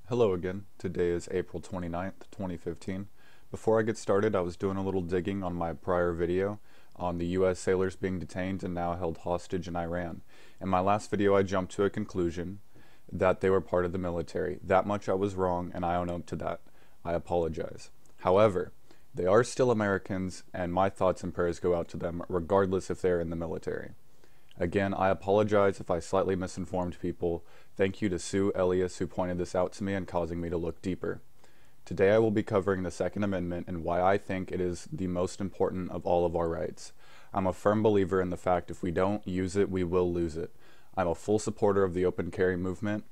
Hello again. Today is April 29th, 2015. Before I get started, I was doing a little digging on my prior video on the US sailors being detained and now held hostage in Iran. In my last video, I jumped to a conclusion that they were part of the military. That much I was wrong, and I own up to that. I apologize. However, they are still Americans, and my thoughts and prayers go out to them regardless if they're in the military. Again, I apologize if I slightly misinformed people. Thank you to Sue Elias who pointed this out to me and causing me to look deeper. Today I will be covering the Second Amendment and why I think it is the most important of all of our rights. I'm a firm believer in the fact if we don't use it, we will lose it. I'm a full supporter of the open carry movement.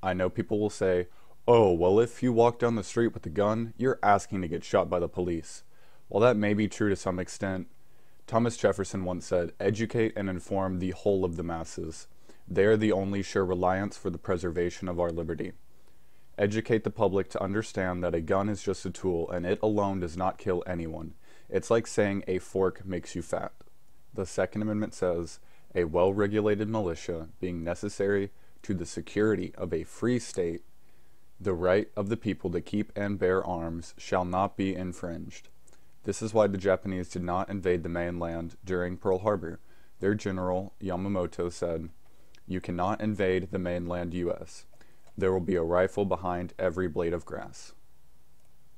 I know people will say, oh, well, if you walk down the street with a gun, you're asking to get shot by the police. While that may be true to some extent, Thomas Jefferson once said, educate and inform the whole of the masses. They are the only sure reliance for the preservation of our liberty. Educate the public to understand that a gun is just a tool and it alone does not kill anyone. It's like saying a fork makes you fat. The Second Amendment says, a well-regulated militia being necessary to the security of a free state, the right of the people to keep and bear arms shall not be infringed. This is why the Japanese did not invade the mainland during Pearl Harbor. Their general, Yamamoto, said, you cannot invade the mainland U.S. There will be a rifle behind every blade of grass.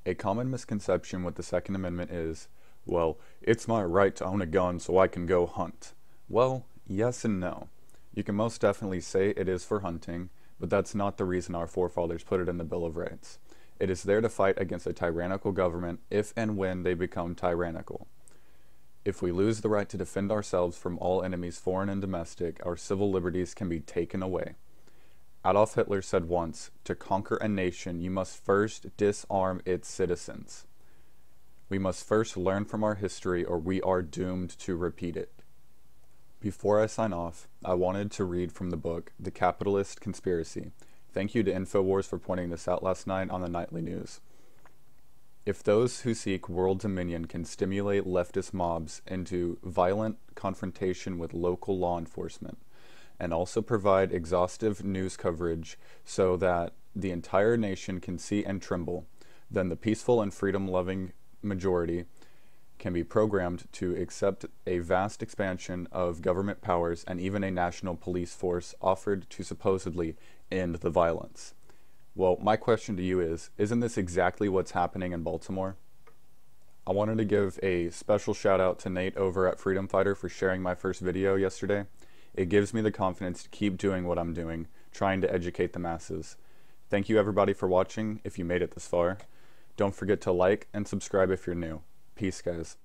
A common misconception with the Second Amendment is, well, it's my right to own a gun so I can go hunt. Well, yes and no. You can most definitely say it is for hunting, but that's not the reason our forefathers put it in the Bill of Rights. It is there to fight against a tyrannical government if and when they become tyrannical. If we lose the right to defend ourselves from all enemies, foreign and domestic, our civil liberties can be taken away. Adolf Hitler said once, to conquer a nation, you must first disarm its citizens. We must first learn from our history or we are doomed to repeat it. Before I sign off, I wanted to read from the book, The Capitalist Conspiracy. Thank you to InfoWars for pointing this out last night on the nightly news. If those who seek world dominion can stimulate leftist mobs into violent confrontation with local law enforcement, and also provide exhaustive news coverage so that the entire nation can see and tremble, then the peaceful and freedom-loving majority can be programmed to accept a vast expansion of government powers and even a national police force offered to supposedly end the violence. Well, my question to you is, isn't this exactly what's happening in Baltimore? I wanted to give a special shout out to Nate over at Freedom Fighter for sharing my first video yesterday. It gives me the confidence to keep doing what I'm doing, trying to educate the masses. Thank you everybody for watching if you made it this far. Don't forget to like and subscribe if you're new. Peace, guys.